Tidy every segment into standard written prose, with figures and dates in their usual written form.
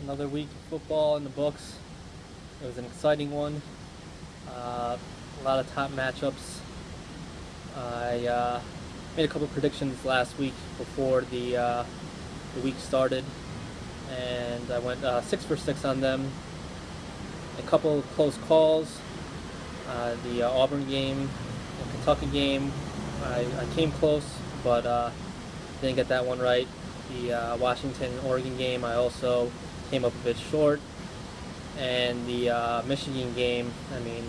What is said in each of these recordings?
Another week of football in the books. It was an exciting one. A lot of top matchups. I made a couple predictions last week before the week started, and I went 6 for 6 on them. A couple of close calls. The Auburn game, the Kentucky game, I came close, but didn't get that one right. The Washington-Oregon game, I also came up a bit short. And the Michigan game, I mean,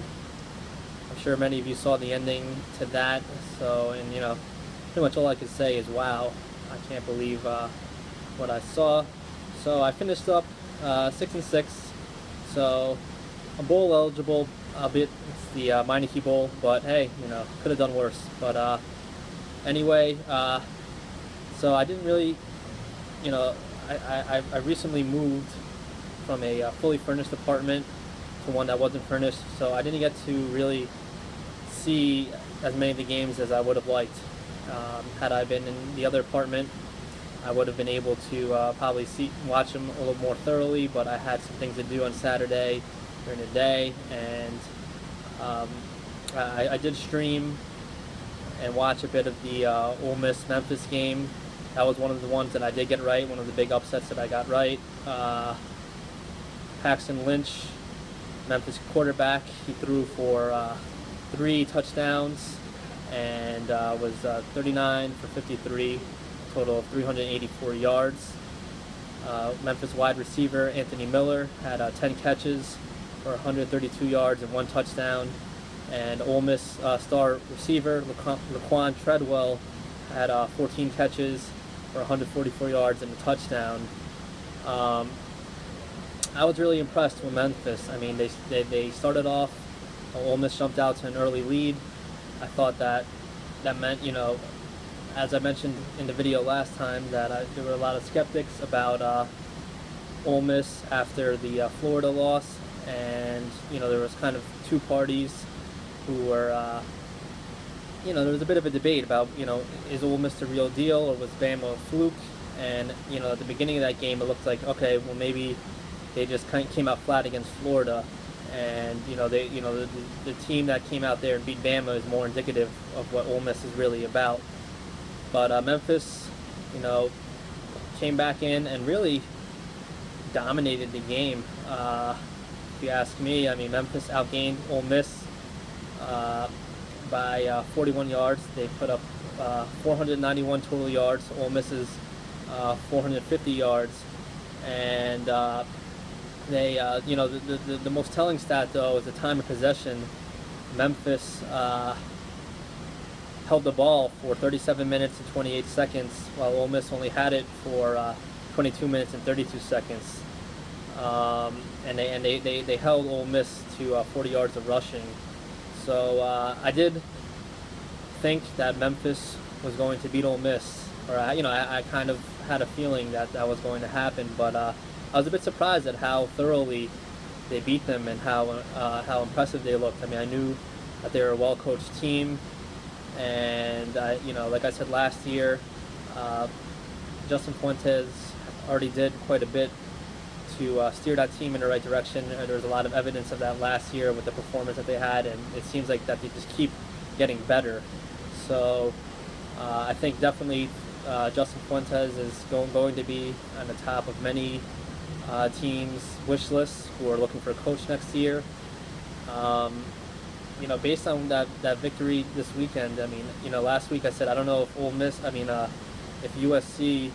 I'm sure many of you saw the ending to that. So, and pretty much all I could say is, wow, I can't believe what I saw. So I finished up 6-6. So I'm bowl eligible, albeit it's the Meineke Bowl, but hey, could have done worse. But anyway, so I didn't really, I recently moved from a fully furnished apartment to one that wasn't furnished, so I didn't get to really see as many of the games as I would have liked. Had I been in the other apartment, I would have been able to probably watch them a little more thoroughly, but I had some things to do on Saturday during the day, and I did stream and watch a bit of the Ole Miss-Memphis game. That was one of the ones that I did get right, one of the big upsets that I got right. Paxton Lynch, Memphis quarterback, he threw for 3 touchdowns and was 39 for 53, total of 384 yards. Memphis wide receiver Anthony Miller had 10 catches for 132 yards and 1 touchdown. And Ole Miss star receiver Laquan Treadwell had 14 catches for 144 yards and a touchdown. I was really impressed with Memphis. I mean, they started off, Ole Miss jumped out to an early lead. I thought that meant, as I mentioned in the video last time, that there were a lot of skeptics about Ole Miss after the Florida loss, and there was kind of two parties who were, there was a bit of a debate about, is Ole Miss the real deal or was Bama a fluke? And at the beginning of that game, it looked like, okay, well maybe they just kind of came out flat against Florida, and the team that came out there and beat Bama is more indicative of what Ole Miss is really about. But Memphis, came back in and really dominated the game. If you ask me, I mean, Memphis outgained Ole Miss by 41 yards. They put up 491 total yards. Ole Miss's 450 yards, and they, the most telling stat though is the time of possession. Memphis held the ball for 37 minutes and 28 seconds, while Ole Miss only had it for 22 minutes and 32 seconds. And they held Ole Miss to 40 yards of rushing. So I did think that Memphis was going to beat Ole Miss, or I kind of had a feeling that that was going to happen, but I was a bit surprised at how thoroughly they beat them and how impressive they looked. I mean, I knew that they were a well-coached team, and like I said last year, Justin Fuentes already did quite a bit to steer that team in the right direction. There was a lot of evidence of that last year with the performance that they had, and it seems like that they just keep getting better. So I think definitely Justin Fuentes is going to be on the top of many teams' wish lists who are looking for a coach next year. Based on that victory this weekend, I mean, last week I said I don't know if if USC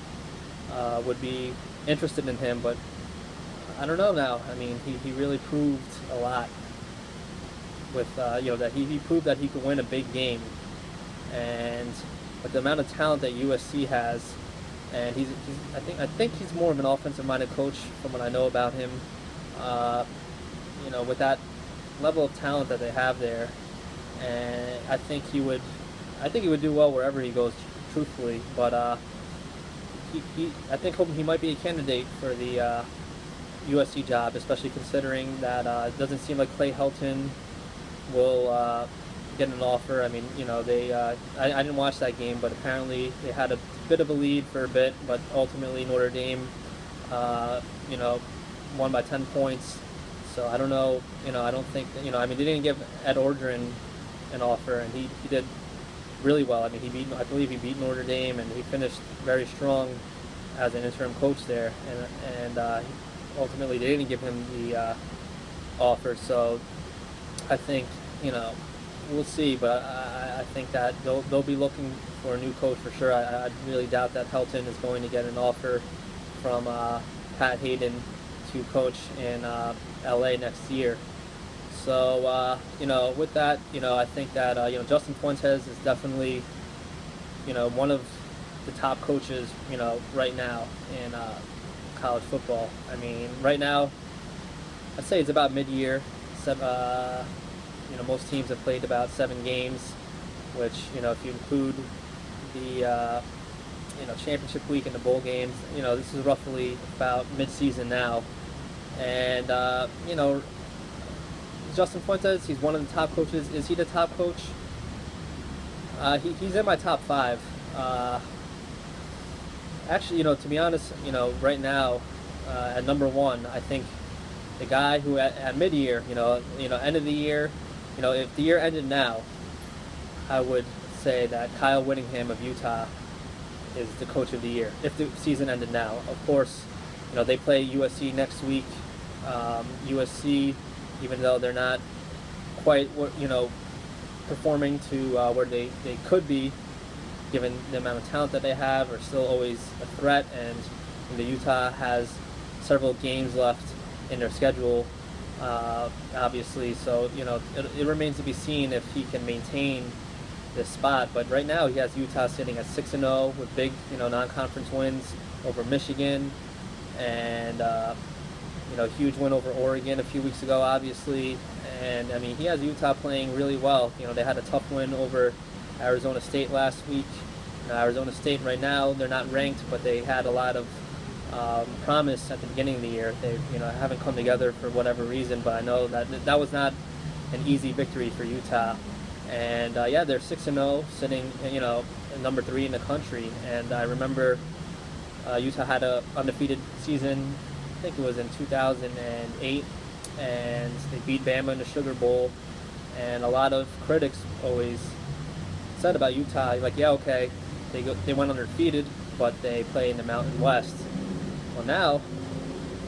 would be interested in him, but I don't know now. I mean, he really proved a lot with that he proved that he could win a big game, and with the amount of talent that USC has. And I think he's more of an offensive-minded coach from what I know about him. With that level of talent that they have there, and I think he would do well wherever he goes, truthfully. But I think he might be a candidate for the USC job, especially considering that it doesn't seem like Clay Helton will get an offer. I mean, I didn't watch that game, but apparently they had a bit of a lead for a bit, but ultimately Notre Dame, won by 10 points. So I don't know, I don't think, I mean, they didn't give Ed Orgeron an offer, and he did really well. I mean, I believe he beat Notre Dame, and he finished very strong as an interim coach there, and ultimately they didn't give him the offer. So I think, we'll see, but I think that they'll be looking for a new coach for sure. I really doubt that Helton is going to get an offer from Pat Hayden to coach in LA next year. So, with that, I think that, Justin Fuentes is definitely, one of the top coaches, right now in college football. I mean, right now, I'd say it's about mid-year. Most teams have played about 7 games, which, if you include the, championship week and the bowl games, this is roughly about mid-season now. And, Justin Fuentes, he's one of the top coaches. Is he the top coach? He's in my top 5. Actually, to be honest, right now, at number 1, I think the guy who at mid-year, end of the year, if the year ended now, I would say that Kyle Whittingham of Utah is the coach of the year, if the season ended now. Of course, they play USC next week. USC, even though they're not quite, performing to where they could be, given the amount of talent that they have, are still always a threat. And Utah has several games left in their schedule, obviously. So, it remains to be seen if he can maintain this spot. But right now, he has Utah sitting at 6-0 with big, non-conference wins over Michigan, and huge win over Oregon a few weeks ago, obviously. And I mean, he has Utah playing really well. They had a tough win over Arizona State last week. Arizona State right now, they're not ranked, but they had a lot of promise at the beginning of the year. They haven't come together for whatever reason, but I know that was not an easy victory for Utah. And they're 6-0, sitting number 3 in the country. And I remember Utah had a undefeated season, I think it was in 2008, and they beat Bama in the Sugar Bowl. And a lot of critics always said about Utah, like, yeah, okay, they went undefeated, but they play in the Mountain West. Well, now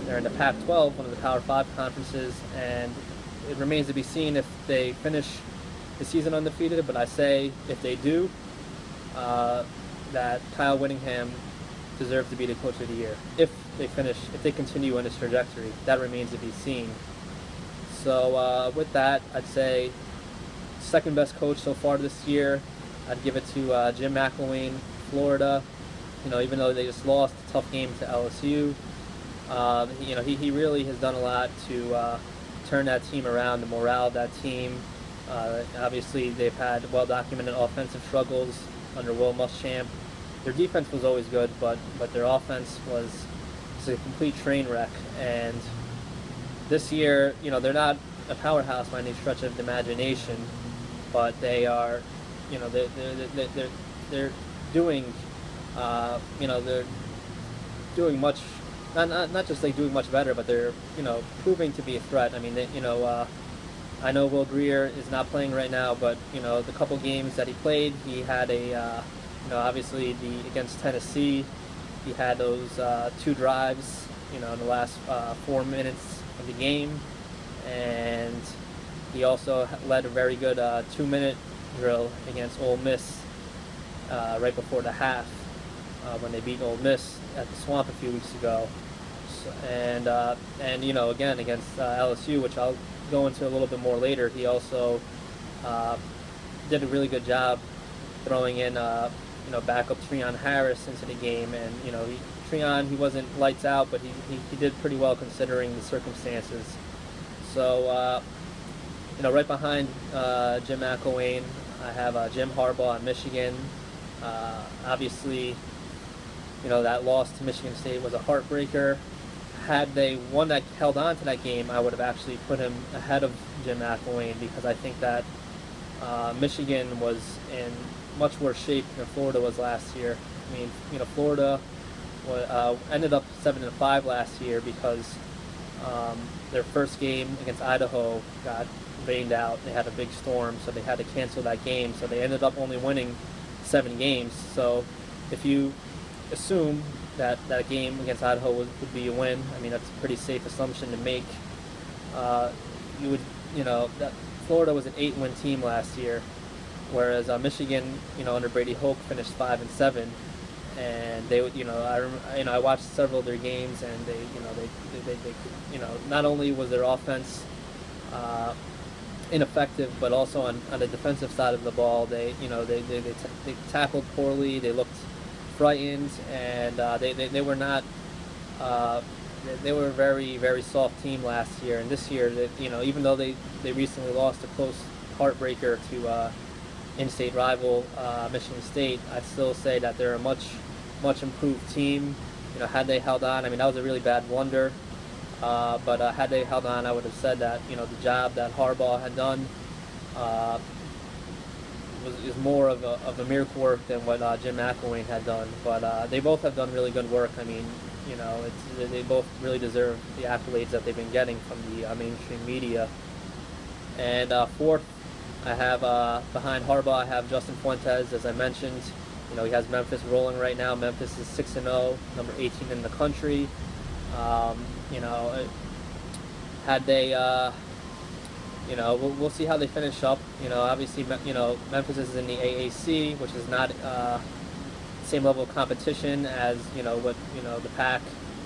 they're in the Pac-12, one of the Power 5 conferences, and it remains to be seen if they finish the season undefeated. But I say if they do, that Kyle Whittingham deserves to be the coach of the year. If they continue on this trajectory, that remains to be seen. So with that, I'd say second best coach so far this year. I'd give it to Jim McElwain, Florida. Even though they just lost a tough game to LSU, he really has done a lot to turn that team around, the morale of that team. Obviously, they've had well-documented offensive struggles under Will Muschamp. Their defense was always good, but their offense was a complete train wreck. And this year, they're not a powerhouse by any stretch of the imagination, but they are, they're doing, they're doing much, not just like doing much better, but they're, proving to be a threat. I mean, I know Will Greer is not playing right now, but the couple games that he played, he had obviously against Tennessee, he had those 2 drives, in the last 4 minutes of the game, and he also led a very good 2-minute drill against Ole Miss right before the half when they beat Ole Miss at the Swamp a few weeks ago. So, and again against LSU, which I'll go into a little bit more later, he also did a really good job throwing in backup Treon Harris into the game. And Treon, he wasn't lights out, but he did pretty well considering the circumstances. So right behind Jim McElwain, I have Jim Harbaugh at Michigan. Obviously, that loss to Michigan State was a heartbreaker. Had they won that, held on to that game, I would have actually put him ahead of Jim McElwain, because I think that Michigan was in much worse shape than Florida was last year. I mean, Florida ended up 7-5 last year because Their first game against Idaho got rained out. They had a big storm, so they had to cancel that game. So they ended up only winning 7 games. So if you assume that that game against Idaho would be a win, I mean, that's a pretty safe assumption to make. You would, that Florida was an 8-win team last year, whereas Michigan, under Brady Hoke finished 5-7. And they would, I watched several of their games, and they not only was their offense ineffective, but also on the defensive side of the ball, they tackled poorly. They looked frightened, and they were not. They were a very, very soft team last year, and this year, even though they recently lost a close heartbreaker to in-state rival Michigan State, I'd still say that they're a much improved team. Had they held on, I mean, that was a really bad blunder, but had they held on, I would have said that the job that Harbaugh had done is more of a miracle work than what Jim McElwain had done. But they both have done really good work. I mean, they both really deserve the accolades that they've been getting from the mainstream media. And fourth, I have behind Harbaugh, I have Justin Fuentes, as I mentioned. He has Memphis rolling right now. Memphis is 6-0, number 18 in the country. Had they, we'll see how they finish up. Obviously, Memphis is in the AAC, which is not same level of competition as what the Pac,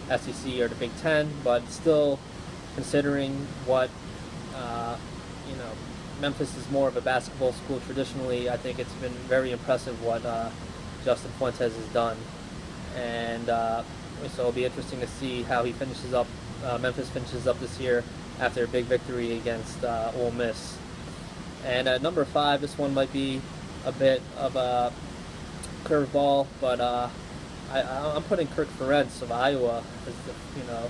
SEC, or the Big Ten, but still, considering what Memphis is more of a basketball school traditionally, I think it's been very impressive what Justin Fuentes has done, and so it'll be interesting to see how he finishes up. Memphis finishes up this year after a big victory against Ole Miss. And at number 5, this one might be a bit of a curveball, but I'm putting Kirk Ferentz of Iowa.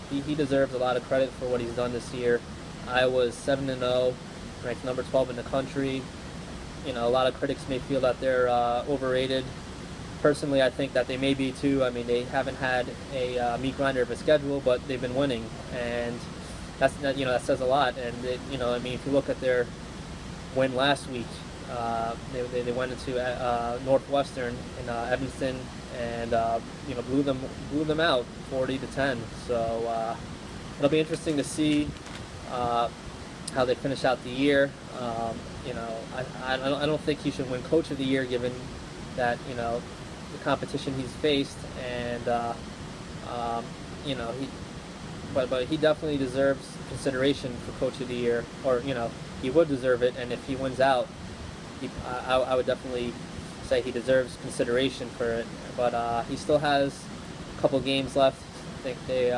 He deserves a lot of credit for what he's done this year. Iowa's 7-0. Ranked number 12 in the country. A lot of critics may feel that they're overrated. Personally, I think that they may be too. I mean, they haven't had a meat grinder of a schedule, but they've been winning, and that says a lot. And if you look at their win last week, they went into Northwestern in Evanston and blew them out 40-10. So it'll be interesting to see how they finish out the year. I don't think he should win Coach of the Year, given that the competition he's faced, and but he definitely deserves consideration for Coach of the Year, or he would deserve it. And if he wins out, I would definitely say he deserves consideration for it. But he still has a couple games left. I think they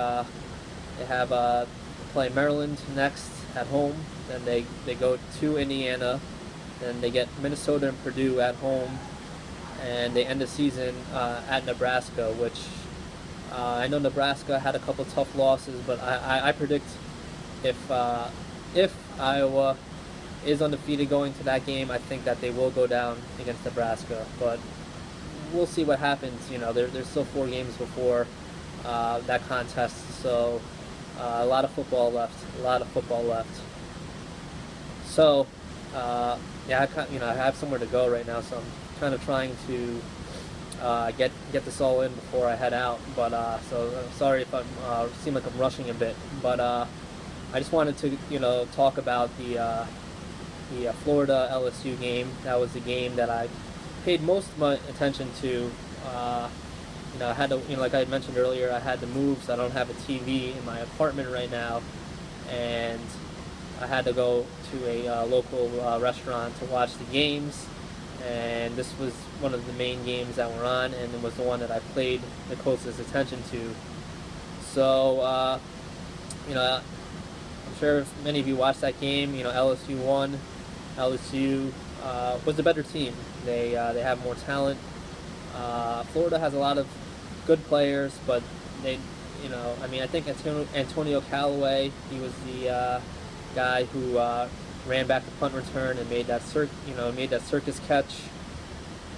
have play Maryland next at home, then they go to Indiana, then they get Minnesota and Purdue at home, and they end the season at Nebraska, which I know Nebraska had a couple tough losses, but I predict if Iowa is undefeated going to that game, I think that they will go down against Nebraska. But we'll see what happens. There's still 4 games before that contest, so a lot of football left. So I have somewhere to go right now, so I'm kind of trying to get this all in before I head out. But so sorry if I seem like I'm rushing a bit. But I just wanted to talk about the Florida-LSU game. That was the game that I paid most of my attention to. I had to, like I had mentioned earlier, I had to move, so I don't have a TV in my apartment right now, and I had to go to a local restaurant to watch the games, and this was one of the main games that were on, and it was the one that I paid the closest attention to. So, I'm sure many of you watched that game. LSU won. LSU was the better team. They have more talent. Florida has a lot of good players, but they, I think Antonio Callaway, he was the guy who ran back the punt return and made that circus catch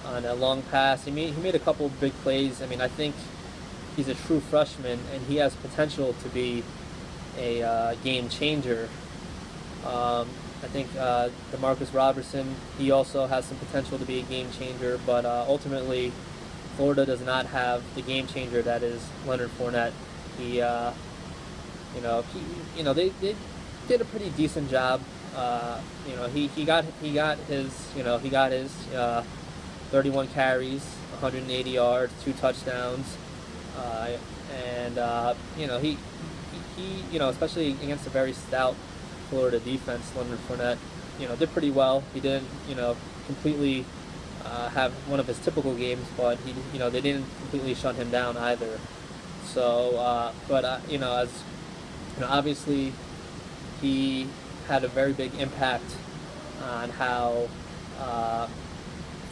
on a long pass. He made a couple of big plays. I think he's a true freshman, and he has potential to be a game changer. I think DeMarcus Robertson, he also has some potential to be a game changer, but ultimately, Florida does not have the game changer that is Leonard Fournette. He, they did a pretty decent job. He got his 31 carries, 180 yards, 2 touchdowns, and especially against a very stout Florida defense, Leonard Fournette, did pretty well. He didn't, completely have one of his typical games, but they didn't completely shut him down either. So, obviously, he had a very big impact on how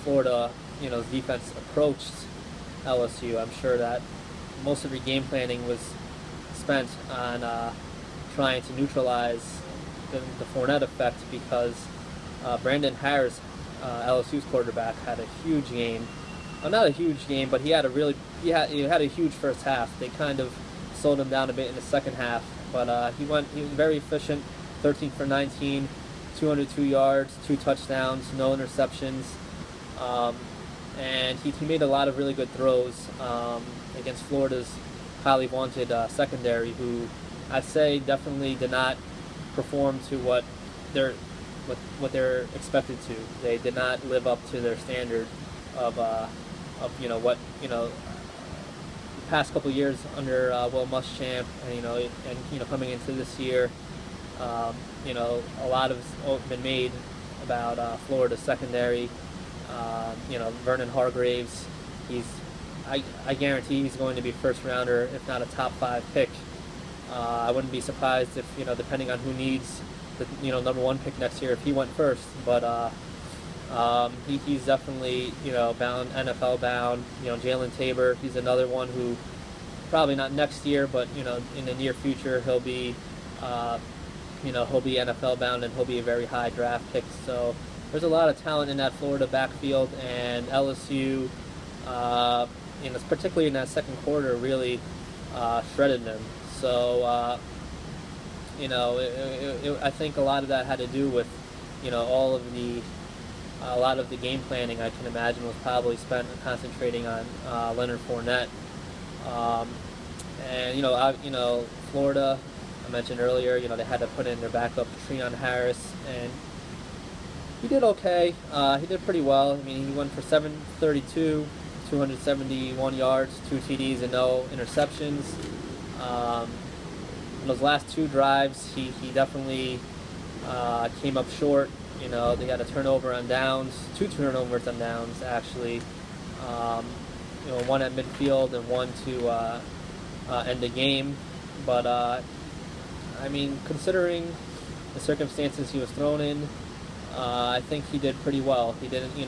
Florida, defense approached LSU. I'm sure that most of your game planning was spent on trying to neutralize the Fournette effect, because Brandon Harris, LSU's quarterback, had a huge game. Well, not a huge game, but he had a huge first half. They kind of slowed him down a bit in the second half, but he was very efficient. 13 for 19, 202 yards, 2 touchdowns, no interceptions, and he made a lot of really good throws against Florida's highly vaunted secondary, who I'd say definitely did not perform to what they're expected to. They did not live up to their standard of the past couple years under Will Muschamp, and coming into this year. A lot has been made about Florida's secondary. Vernon Hargraves, I guarantee he's going to be first rounder, if not a top 5 pick. I wouldn't be surprised if, depending on who needs the, number 1 pick next year, if he went first. But he's definitely, bound, NFL bound. Jalen Tabor, he's another one who probably not next year, but, in the near future, he'll be NFL bound, and he'll be a very high draft pick. So there's a lot of talent in that Florida backfield, and LSU, particularly in that second quarter, really shredded them. So, I think a lot of that had to do with, a lot of the game planning, I can imagine, was probably spent concentrating on Leonard Fournette. Florida, I mentioned earlier, they had to put in their backup, Treon Harris, and he did okay. He did pretty well. I mean, he went for 732, 271 yards, 2 TDs, and no interceptions. In those last 2 drives, he definitely came up short. They had a turnover on downs, 2 turnovers on downs, actually. One at midfield and one to end the game. But, considering the circumstances he was thrown in, I think he did pretty well. He didn't, he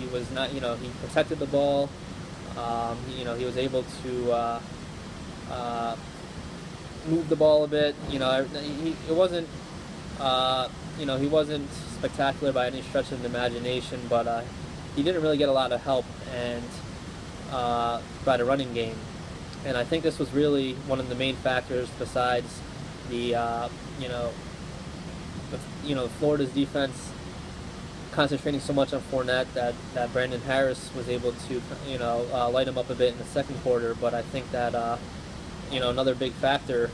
was not, he protected the ball. He was able to move the ball a bit. He wasn't spectacular by any stretch of the imagination, but he didn't really get a lot of help and by the running game. And I think this was really one of the main factors, besides the Florida's defense concentrating so much on Fournette, that Brandon Harris was able to light him up a bit in the second quarter. But I think that another big factor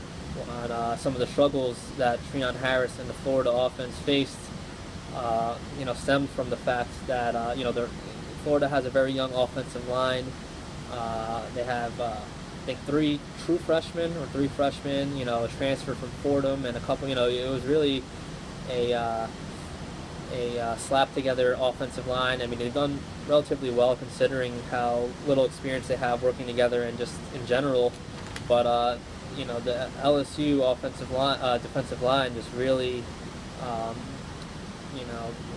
on some of the struggles that Treon Harris and the Florida offense faced stemmed from the fact that Florida has a very young offensive line. They have I think 3 true freshmen or 3 freshmen, a transfer from Fordham, and a couple, it was really a slap together offensive line. I mean, they've done relatively well considering how little experience they have working together and just in general. But the LSU defensive line just really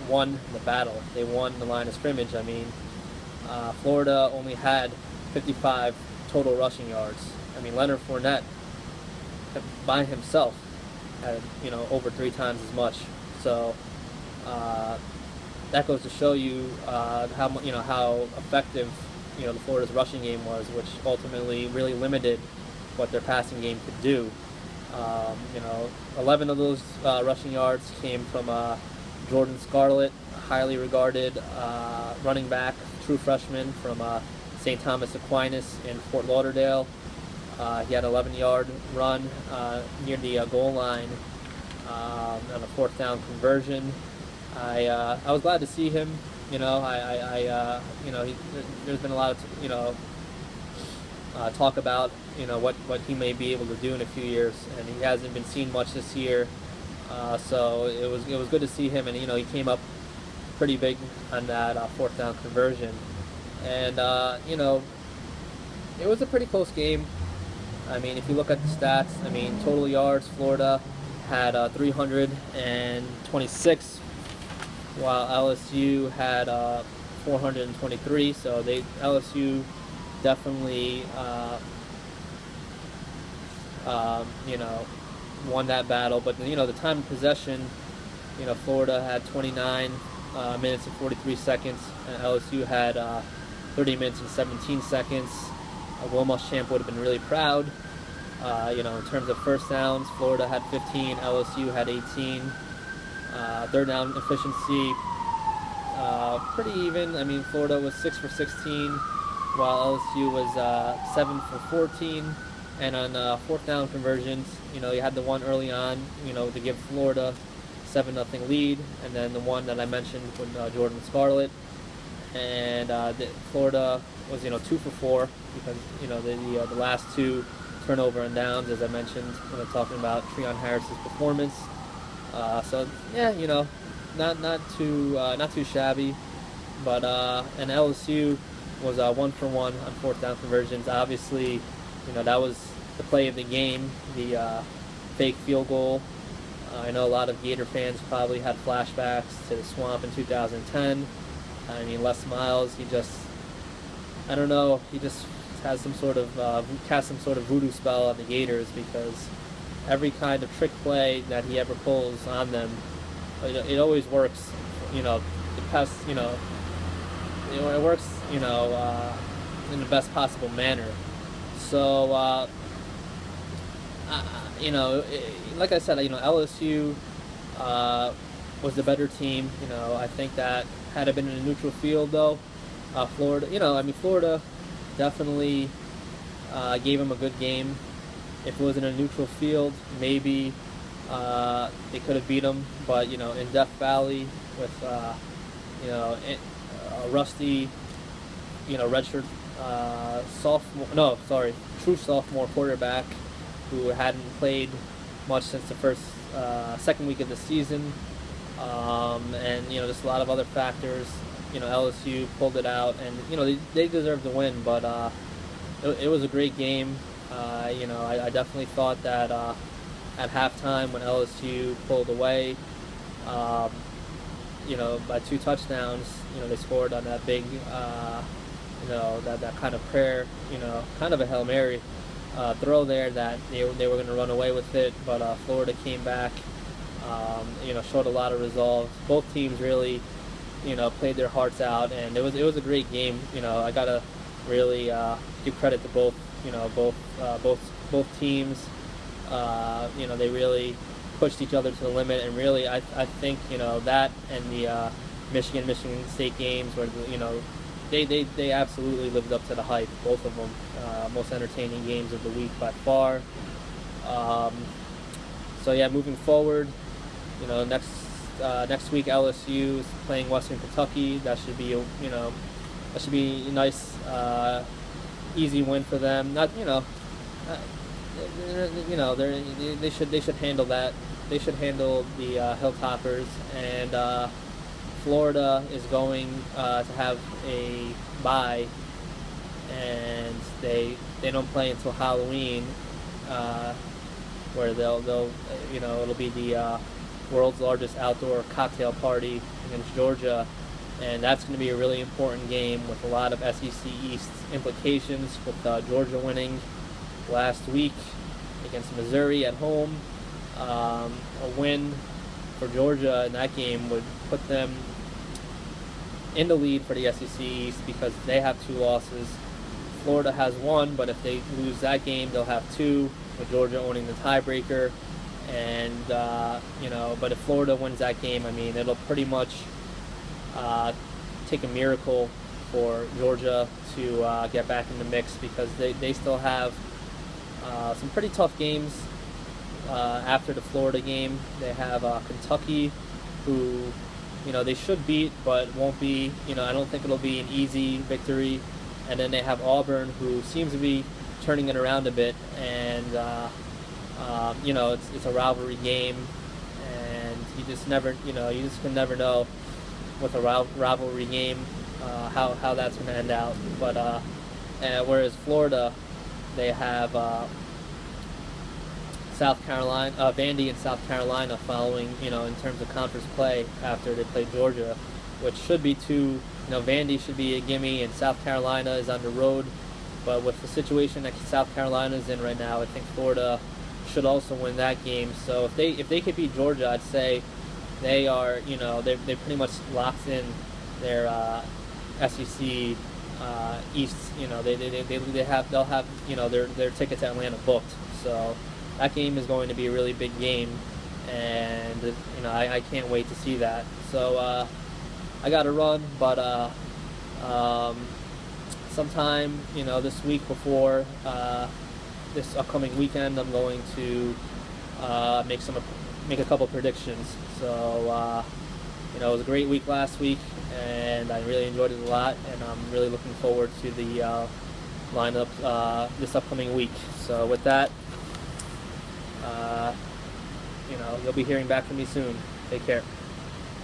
won the battle. They won the line of scrimmage. I mean, Florida only had 55 total rushing yards. I mean, Leonard Fournette by himself had over 3 times as much. So that goes to show you how effective the Florida's rushing game was, which ultimately really limited what their passing game could do. You know, 11 of those rushing yards came from Jordan Scarlett, a highly regarded running back, true freshman from St. Thomas Aquinas in Fort Lauderdale. He had an 11-yard run near the goal line on a fourth down conversion. I was glad to see him. You know, you know, there's been a lot of talk about what he may be able to do in a few years, and he hasn't been seen much this year. So it was good to see him, and he came up pretty big on that fourth down conversion, and it was a pretty close game. I mean, if you look at the stats, I mean, total yards, Florida had 326, while LSU had 423. So LSU definitely won that battle. But the time of possession, Florida had 29 minutes and 43 seconds, and LSU had 30 minutes and 17 seconds. Will Muschamp would have been really proud. In terms of first downs, Florida had 15, LSU had 18. Third down efficiency, pretty even. I mean, Florida was 6 for 16, while LSU was 7 for 14. And on fourth down conversions, you had the one early on, to give Florida 7-0 lead, and then the one that I mentioned with Jordan Scarlett. And Florida was 2 for 4 because the last two turnover and downs, as I mentioned when I'm talking about Treon Harris's performance. So yeah, not too shabby, but and LSU was 1 for 1 on fourth down conversions. Obviously, that was the play of the game, the fake field goal. I know a lot of Gator fans probably had flashbacks to the Swamp in 2010. I mean, Les Miles, he just has some sort of cast some sort of voodoo spell on the Gators, because every kind of trick play that he ever pulls on them, it always works. It works. In the best possible manner. So, like I said, LSU was the better team. I think that had it been in a neutral field, though, Florida definitely gave him a good game. If it was in a neutral field, maybe they could have beat him. But in Death Valley with a rusty, redshirt true sophomore quarterback who hadn't played much since the second week of the season, and just a lot of other factors. LSU pulled it out, and they deserved to win, but it was a great game. I definitely thought that at halftime, when LSU pulled away, by 2 touchdowns, they scored on that big, that kind of prayer, kind of a Hail Mary throw there, that they were going to run away with it, but Florida came back, showed a lot of resolve. Both teams really, played their hearts out, and it was a great game. I gotta really give credit to both teams. They really pushed each other to the limit, and really, I think that and the Michigan State games, where they absolutely lived up to the hype. Both of them, most entertaining games of the week by far. So yeah, moving forward, next week LSU is playing Western Kentucky. That should be a nice, easy win for them. Not they should handle that. They should handle the Hilltoppers, and Florida is going to have a bye, and they don't play until Halloween, where they'll it'll be the world's largest outdoor cocktail party against Georgia, and that's going to be a really important game with a lot of SEC East implications, with Georgia winning last week against Missouri at home. A win for Georgia in that game would put them in the lead for the SEC East, because they have 2 losses. Florida has 1, but if they lose that game, they'll have 2. with Georgia owning the tiebreaker. And but if Florida wins that game, I mean, it'll pretty much take a miracle for Georgia to get back in the mix, because they still have some pretty tough games after the Florida game. They have Kentucky, who they should beat, but won't be. I don't think it'll be an easy victory. And then they have Auburn, who seems to be turning it around a bit, and it's a rivalry game, and you just can never know with a rivalry game how that's going to end out. But whereas Florida, they have South Carolina, Vandy and South Carolina following, in terms of conference play after they play Georgia, which should be two. Vandy should be a gimme, and South Carolina is on the road. But with the situation that South Carolina is in right now, I think Florida should also win that game. So if they could beat Georgia, I'd say they are, they pretty much locked in their SEC East. They'll have their ticket to Atlanta booked. So that game is going to be a really big game, and I can't wait to see that. So I got to run, but sometime this week before this upcoming weekend, I'm going to make a couple predictions. So it was a great week last week, and I really enjoyed it a lot, and I'm really looking forward to the lineup this upcoming week. So with that, you'll be hearing back from me soon. Take care.